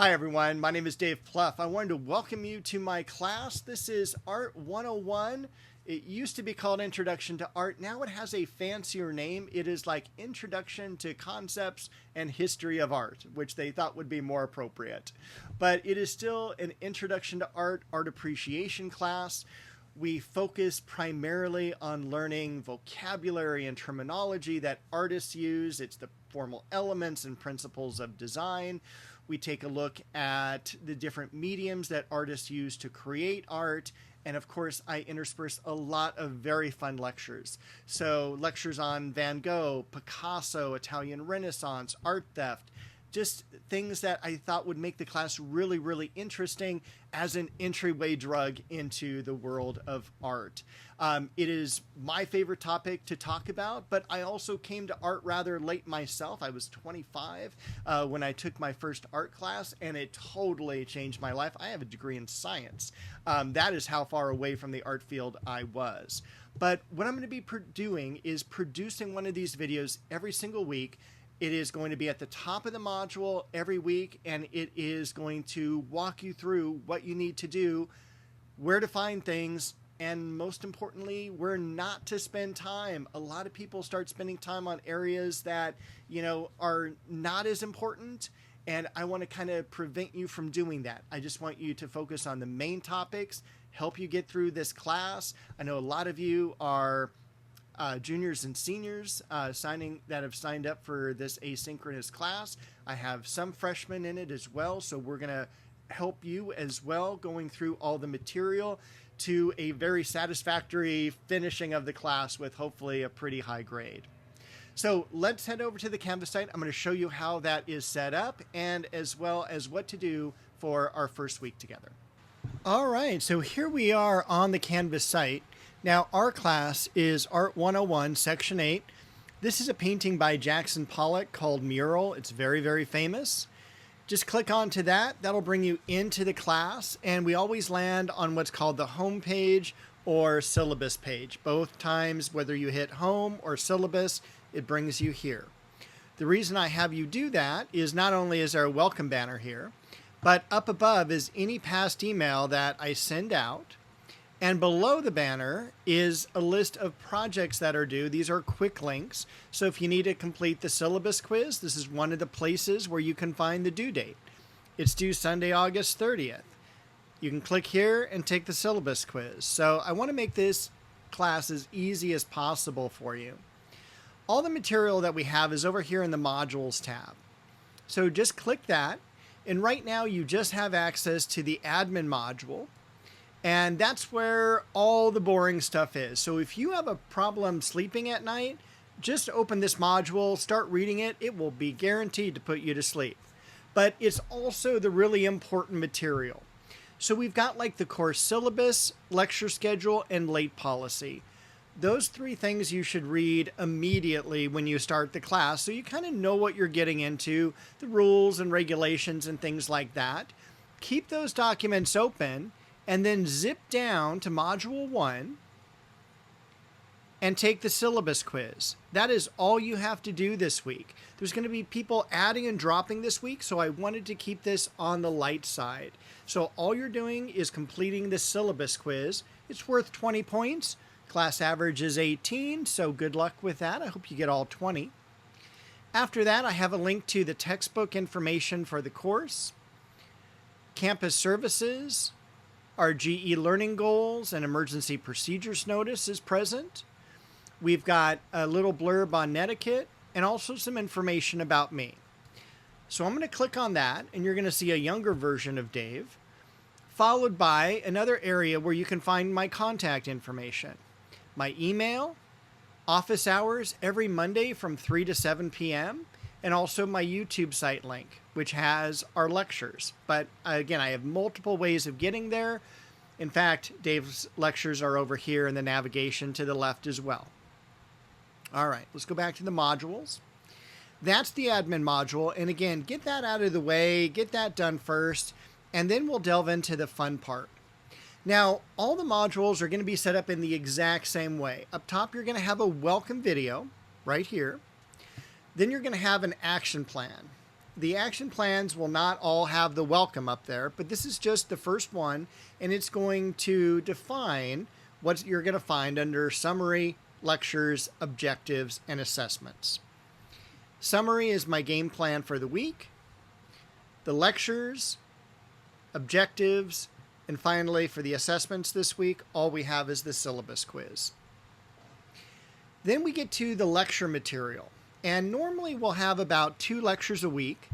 Hi everyone, my name is Dave Pluff. I wanted to welcome you to my class. This is Art 101. It used to be called Introduction to Art. Now it has a fancier name. It is like Introduction to Concepts and History of Art, which they thought would be more appropriate. But it is still an Introduction to Art, art appreciation class. We focus primarily on learning vocabulary and terminology that artists use. It's the formal elements and principles of design. We take a look at the different mediums that artists use to create art. And of course, I intersperse a lot of very fun lectures. So lectures on Van Gogh, Picasso, Italian Renaissance, art theft, just things that I thought would make the class really, really interesting as an entryway drug into the world of art. It is my favorite topic to talk about, but I also came to art rather late myself. I was 25 when I took my first art class, and it totally changed my life. I have a degree in science. That is how far away from the art field I was. But what I'm going to be doing is producing one of these videos every single week. It is going to be at the top of the module every week, and it is going to walk you through what you need to do, where to find things, and most importantly, where not to spend time. A lot of people start spending time on areas that, are not as important, and I want to kind of prevent you from doing that. I just want you to focus on the main topics, help you get through this class. I know a lot of you are juniors and seniors that have signed up for this asynchronous class. I have some freshmen in it as well, so we're going to help you as well going through all the material to a very satisfactory finishing of the class with hopefully a pretty high grade. So let's head over to the Canvas site. I'm going to show you how that is set up and as well as what to do for our first week together. All right, so here we are on the Canvas site. Now, our class is Art 101, Section 8. This is a painting by Jackson Pollock called Mural. It's very, very famous. Just click onto that. That'll bring you into the class, and we always land on what's called the home page or syllabus page. Both times, whether you hit home or syllabus, it brings you here. The reason I have you do that is not only is there a welcome banner here, but up above is any past email that I send out. And below the banner is a list of projects that are due. These are quick links. So if you need to complete the syllabus quiz, this is one of the places where you can find the due date. It's due Sunday, August 30th. You can click here and take the syllabus quiz. So I want to make this class as easy as possible for you. All the material that we have is over here in the Modules tab. So just click that. And right now you just have access to the admin module. And that's where all the boring stuff is. So if you have a problem sleeping at night, just open this module, start reading it. It will be guaranteed to put you to sleep. But it's also the really important material. So we've got like the course syllabus, lecture schedule, and late policy. Those three things you should read immediately when you start the class, so you kind of know what you're getting into, the rules and regulations and things like that. Keep those documents open, and then zip down to Module 1 and take the syllabus quiz. That is all you have to do this week. There's going to be people adding and dropping this week, so I wanted to keep this on the light side. So all you're doing is completing the syllabus quiz. It's worth 20 points. Class average is 18, so good luck with that. I hope you get all 20. After that, I have a link to the textbook information for the course, campus services, our GE learning goals and emergency procedures notice is present. We've got a little blurb on netiquette and also some information about me. So I'm going to click on that, and you're going to see a younger version of Dave, followed by another area where you can find my contact information, my email, office hours every Monday from 3 to 7 p.m., and also my YouTube site link, which has our lectures. But again, I have multiple ways of getting there. In fact, Dave's lectures are over here in the navigation to the left as well. All right, let's go back to the modules. That's the admin module. And again, get that out of the way, get that done first, and then we'll delve into the fun part. Now, all the modules are going to be set up in the exact same way. Up top, you're going to have a welcome video right here. Then you're going to have an action plan. the action plans will not all have the welcome up there, but this is just the first one, and it's going to define what you're going to find under summary, lectures, objectives, and assessments. Summary is my game plan for the week. The lectures, objectives, and finally for the assessments this week, all we have is the syllabus quiz. Then we get to the lecture material. And normally we'll have about 2 lectures a week.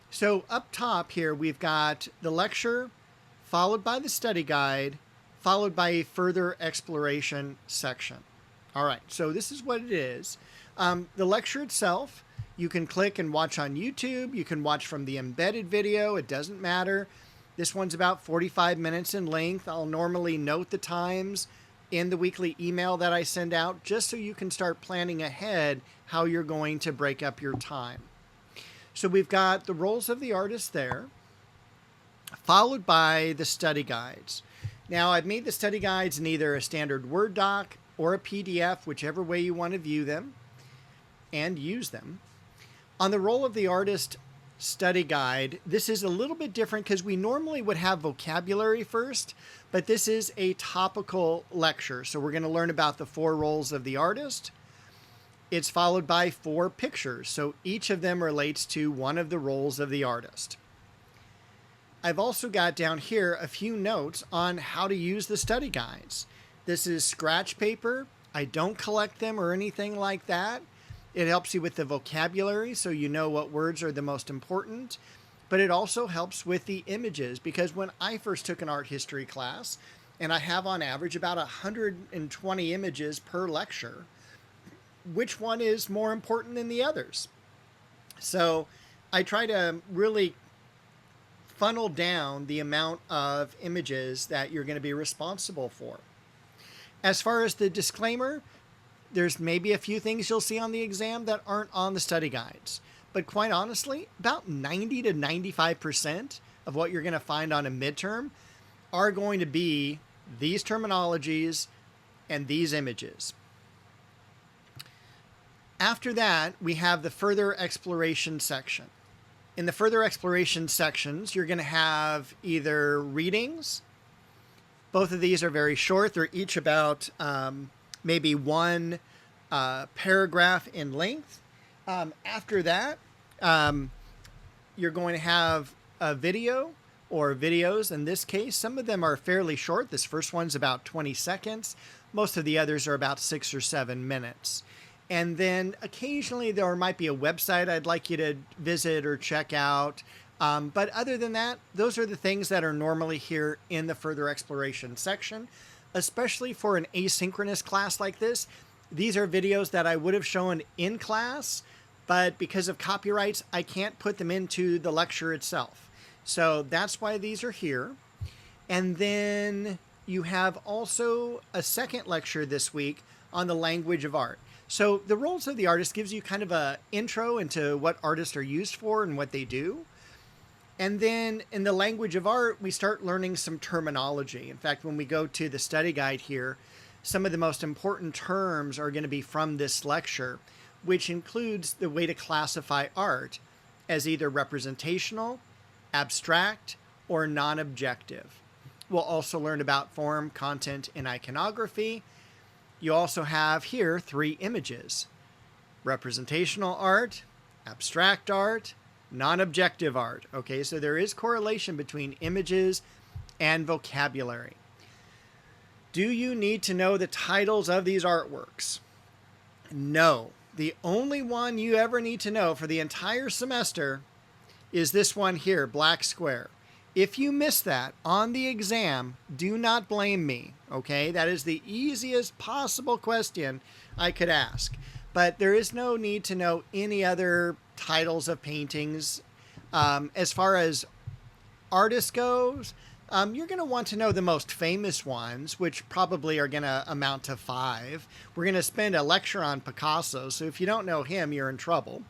So up top here, we've got the lecture, followed by the study guide, followed by a further exploration section. All right, so this is what it is. The lecture itself, you can click and watch on YouTube. You can watch from the embedded video. It doesn't matter. This one's about 45 minutes in length. I'll normally note the times in the weekly email that I send out, just so you can start planning ahead how you're going to break up your time. So we've got the roles of the artist there, followed by the study guides. Now, I've made the study guides in either a standard Word doc or a PDF, whichever way you want to view them and use them. On the role of the artist study guide, this is a little bit different because we normally would have vocabulary first, but this is a topical lecture. So we're going to learn about the 4 roles of the artist. It's followed by 4 pictures. So each of them relates to one of the roles of the artist. I've also got down here a few notes on how to use the study guides. This is scratch paper. I don't collect them or anything like that. It helps you with the vocabulary so you know what words are the most important, but it also helps with the images, because when I first took an art history class, and I have on average about 120 images per lecture, which one is more important than the others? So I try to really funnel down the amount of images that you're going to be responsible for. As far as the disclaimer, there's maybe a few things you'll see on the exam that aren't on the study guides. But quite honestly, about 90 to 95% of what you're going to find on a midterm are going to be these terminologies and these images. After that, we have the further exploration section. In the further exploration sections, you're going to have either readings. Both of these are very short. They're each about maybe 1 paragraph in length. After that, you're going to have a video or videos. In this case, some of them are fairly short. This first one's about 20 seconds. Most of the others are about 6 or 7 minutes. And then occasionally there might be a website I'd like you to visit or check out. But other than that, those are the things that are normally here in the further exploration section, especially for an asynchronous class like this. These are videos that I would have shown in class, but because of copyrights, I can't put them into the lecture itself. So that's why these are here. And then you have also a second lecture this week on the language of art. So the roles of the artist gives you kind of an intro into what artists are used for and what they do. And then in the language of art, we start learning some terminology. In fact, when we go to the study guide here, some of the most important terms are going to be from this lecture, which includes the way to classify art as either representational, abstract, or non-objective. We'll also learn about form, content, and iconography. You also have here 3 images: representational art, abstract art, non-objective art. Okay, so there is correlation between images and vocabulary. Do you need to know the titles of these artworks? No. The only one you ever need to know for the entire semester is this one here, black square. If you miss that on the exam, do not blame me, okay? That is the easiest possible question I could ask. But there is no need to know any other titles of paintings. As far as artists goes, you're going to want to know the most famous ones, which probably are going to amount to 5. We're going to spend a lecture on Picasso, so if you don't know him, you're in trouble.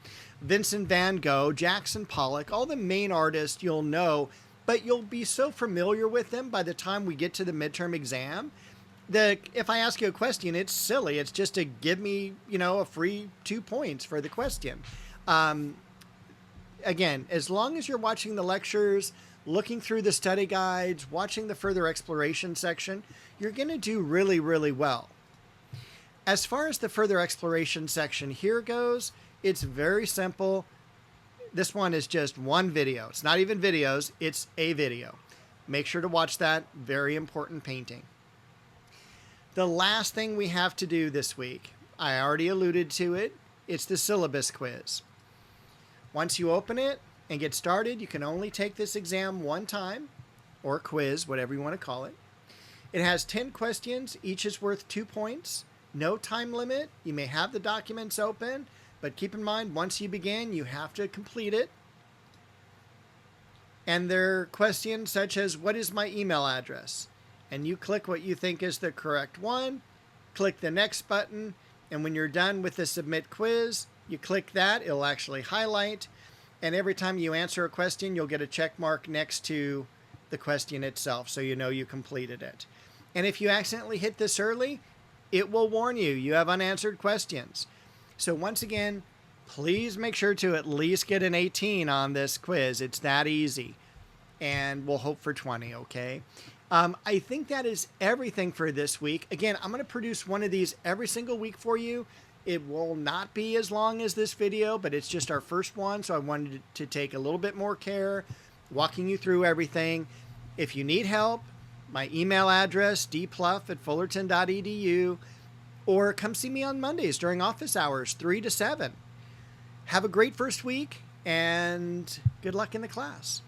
Vincent van Gogh, Jackson Pollock, all the main artists you'll know, but you'll be so familiar with them by the time we get to the midterm exam that if I ask you a question, it's silly. It's just to give me, a free 2 points for the question. again, as long as you're watching the lectures, looking through the study guides, watching the further exploration section, you're going to do really, really well. As far as the further exploration section here goes, it's very simple. This one is just one video. It's not even videos, it's a video. Make sure to watch that. Very important painting. The last thing we have to do this week, I already alluded to it, it's the syllabus quiz. Once you open it and get started, you can only take this exam one time, or quiz, whatever you want to call it. It has 10 questions. Each is worth 2 points. No time limit. You may have the documents open, but keep in mind, once you begin, you have to complete it. And there are questions such as, what is my email address? And you click what you think is the correct one, click the next button, and when you're done with the submit quiz, you click that, it'll actually highlight, and every time you answer a question, you'll get a check mark next to the question itself, so you know you completed it. And if you accidentally hit this early, it will warn you, you have unanswered questions. So once again, please make sure to at least get an 18 on this quiz. It's that easy. And we'll hope for 20, okay? I think that is everything for this week. Again, I'm going to produce one of these every single week for you. It will not be as long as this video, but it's just our first one, so I wanted to take a little bit more care, walking you through everything. If you need help, my email address, dpluff@fullerton.edu, or come see me on Mondays during office hours, 3 to 7. Have a great first week, and good luck in the class.